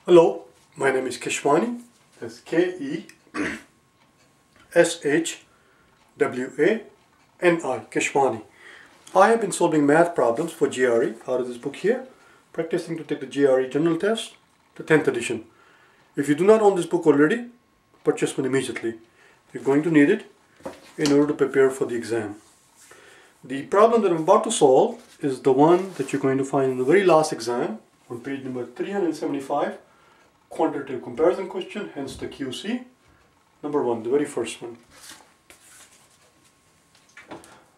Hello, my name is Keshwani. That's K-E-S-H-W-A-N-I, Keshwani. I have been solving math problems for GRE out of this book here, practicing to take the GRE General Test, the 10th edition. If you do not own this book already, purchase one immediately. You're going to need it in order to prepare for the exam. The problem that I'm about to solve is the one that you're going to find in the very last exam on page number 375. Quantitative comparison question, hence the QC. Number 1, the very first one.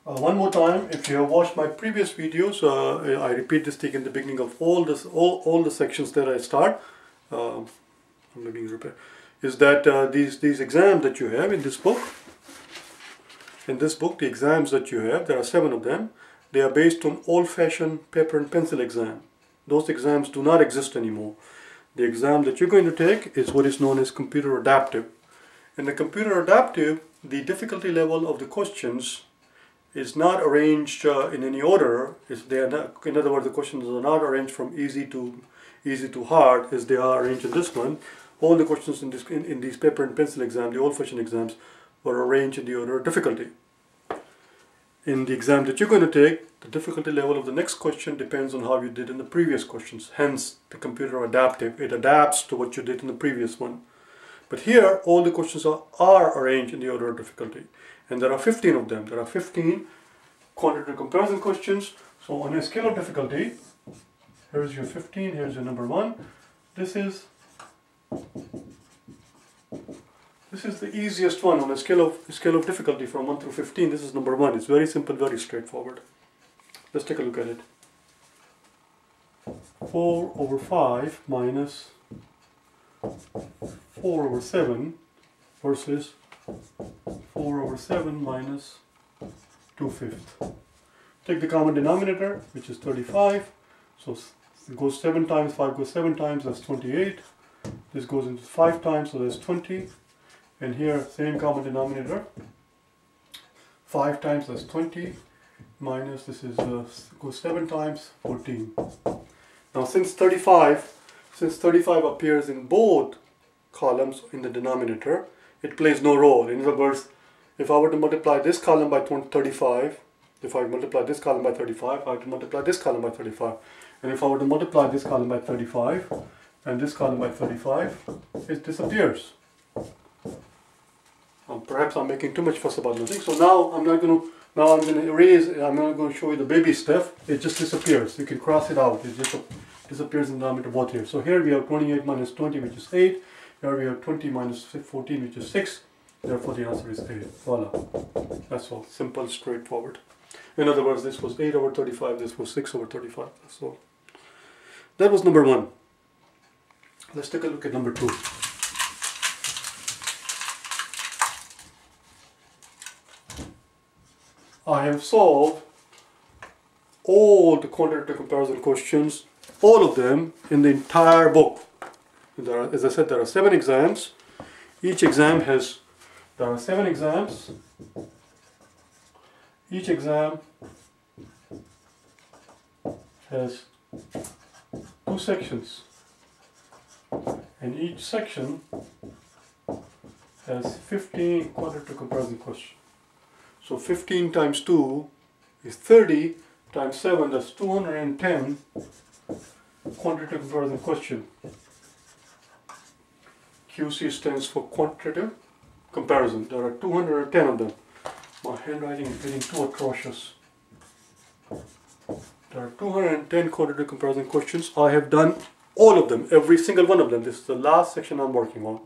One more time, if you have watched my previous videos, I repeat this thing in the beginning of all the sections that I start. I'm looking repair. Is that these exams that you have in this book? In this book, the exams that you have, there are 7 of them. They are based on old-fashioned paper and pencil exam. Those exams do not exist anymore. The exam that you're going to take is what is known as computer adaptive. In the computer adaptive, the difficulty level of the questions is not arranged in any order. In other words, the questions are not arranged from easy to hard as they are arranged in this one. All the questions in these paper and pencil exams, the old-fashioned exams, were arranged in the order of difficulty. In the exam that you're going to take, the difficulty level of the next question depends on how you did in the previous questions. Hence, the computer adaptive. It adapts to what you did in the previous one. But here, all the questions are arranged in the order of difficulty. And there are 15 of them. There are 15 quantitative comparison questions. So on a scale of difficulty, here's your 15, here's your number 1. This is the easiest one on a scale of difficulty from 1 through 15. This is number 1. It's very simple, very straightforward. Let's take a look at it. 4 over 5 minus 4 over 7 versus 4 over 7 minus 2/5. Take the common denominator, which is 35. So it goes 7 times, 5 goes 7 times, that's 28. This goes into 5 times, so that's 20. And here, same common denominator, 5 times, that's 20, minus this is goes 7 times, 14. Now since 35 appears in both columns in the denominator, it plays no role. In other words, if I were to multiply this column by 35, if I multiply this column by 35, I have to multiply this column by 35. And if I were to multiply this column by 35 and this column by 35, it disappears. Perhaps I'm making too much fuss about nothing. So now I'm going to erase. I'm not going to show you the baby stuff. It just disappears. You can cross it out. It just disappears in the denominator both here. So here we have 28 minus 20, which is 8. Here we have 20 minus 14, which is 6. Therefore the answer is 8. Voila. That's all. Simple, straightforward. In other words, this was 8 over 35. This was 6 over 35. That's all. That was number 1. Let's take a look at number 2. I have solved all the quantitative comparison questions, all of them in the entire book. As I said, there are 7 exams. There are 7 exams. Each exam has 2 sections. And each section has 15 quantitative comparison questions. So 15 times 2 is 30, times 7, that's 210 quantitative comparison question. QC stands for quantitative comparison. There are 210 of them. My handwriting is getting too atrocious. There are 210 quantitative comparison questions. I have done all of them, every single one of them. This is the last section I'm working on.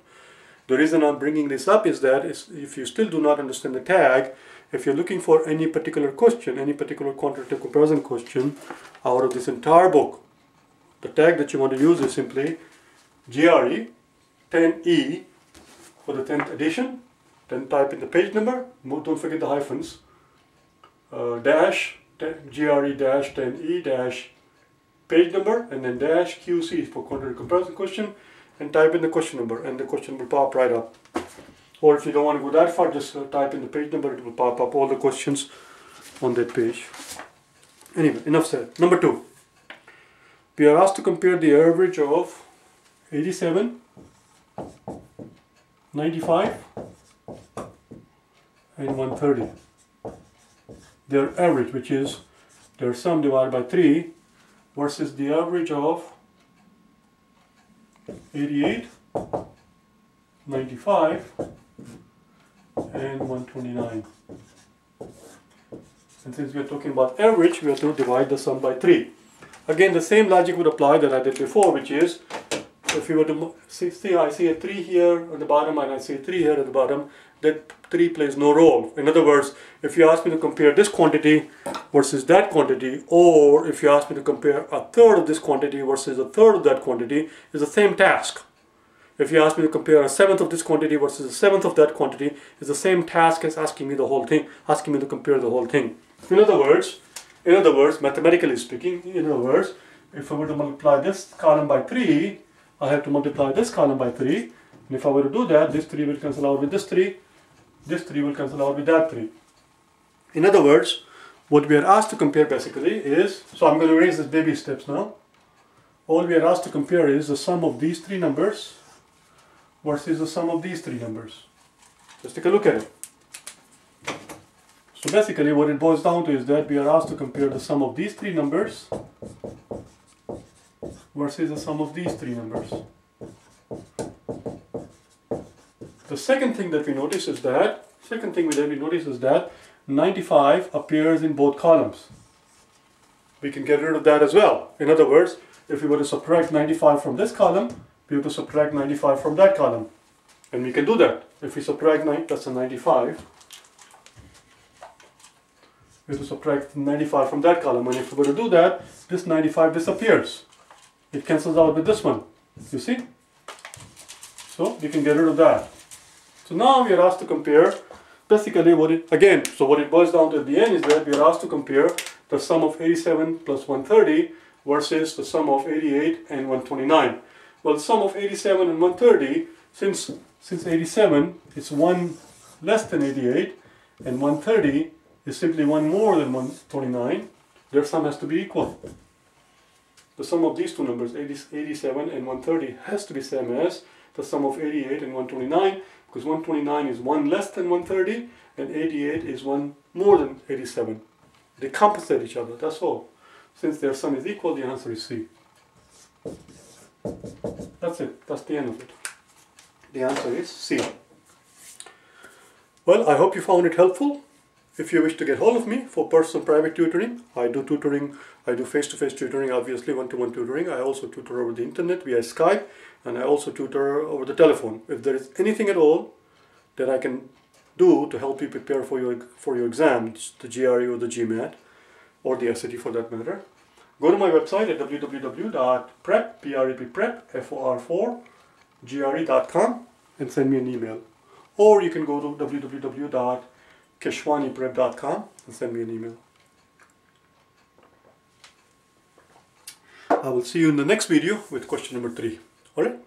The reason I'm bringing this up is that if you still do not understand the tag, if you're looking for any particular question, any particular quantitative comparison question out of this entire book, the tag that you want to use is simply GRE 10E for the 10th edition. Then type in the page number, don't forget the hyphens, dash, GRE dash 10E dash page number, and then dash QC for quantitative comparison question, and type in the question number, and the question will pop right up. Or if you don't want to go that far, just type in the page number, it will pop up all the questions on that page. Anyway, enough said. Number 2. We are asked to compare the average of 87, 95, and 130. Their average, which is their sum divided by 3, versus the average of 88, 95, and 129. And since we are talking about average, we have to divide the sum by 3. Again, the same logic would apply that I did before, which is, if you were to see, I see a 3 here at the bottom and I see a 3 here at the bottom, that 3 plays no role. In other words, if you ask me to compare this quantity versus that quantity, or if you ask me to compare a third of this quantity versus a third of that quantity, it's the same task. If you ask me to compare a seventh of this quantity versus a seventh of that quantity, it's the same task as asking me the whole thing, asking me to compare the whole thing. In other words, mathematically speaking, if I were to multiply this column by 3, I have to multiply this column by 3. And if I were to do that, this 3 will cancel out with this 3. This 3 will cancel out with that 3. In other words, what we are asked to compare basically is, so I'm going to erase this baby steps now. All we are asked to compare is the sum of these 3 numbers versus the sum of these 3 numbers. Let's take a look at it. So basically what it boils down to is that we are asked to compare the sum of these 3 numbers versus the sum of these 3 numbers. The second thing that we notice is that 95 appears in both columns. We can get rid of that as well. In other words, if we were to subtract 95 from this column, we have to subtract 95 from that column. And we can do that. If we subtract that's a 95, we have to subtract 95 from that column. And if we were to do that, this 95 disappears. It cancels out with this one. You see? So we can get rid of that. So now we are asked to compare basically what it boils down to at the end is that we are asked to compare the sum of 87 plus 130 versus the sum of 88 and 129. Well, the sum of 87 and 130, since 87 is 1 less than 88 and 130 is simply 1 more than 129, their sum has to be equal. The sum of these two numbers, 87 and 130, has to be same as the sum of 88 and 129, because 129 is 1 less than 130 and 88 is 1 more than 87. They compensate each other, that's all. Since their sum is equal, the answer is C. That's it, that's the end of it. The answer is C. Well, I hope you found it helpful. If you wish to get hold of me for personal private tutoring, I do tutoring, I do face-to-face tutoring, obviously one-to-one tutoring. I also tutor over the internet via Skype, and I also tutor over the telephone. If there is anything at all that I can do to help you prepare for your exams, the GRE or the GMAT, or the SAT for that matter, go to my website at www.prep.gre.com and send me an email. Or you can go to www.KeshwaniPrep.com and send me an email. I will see you in the next video with question number 3. Alright?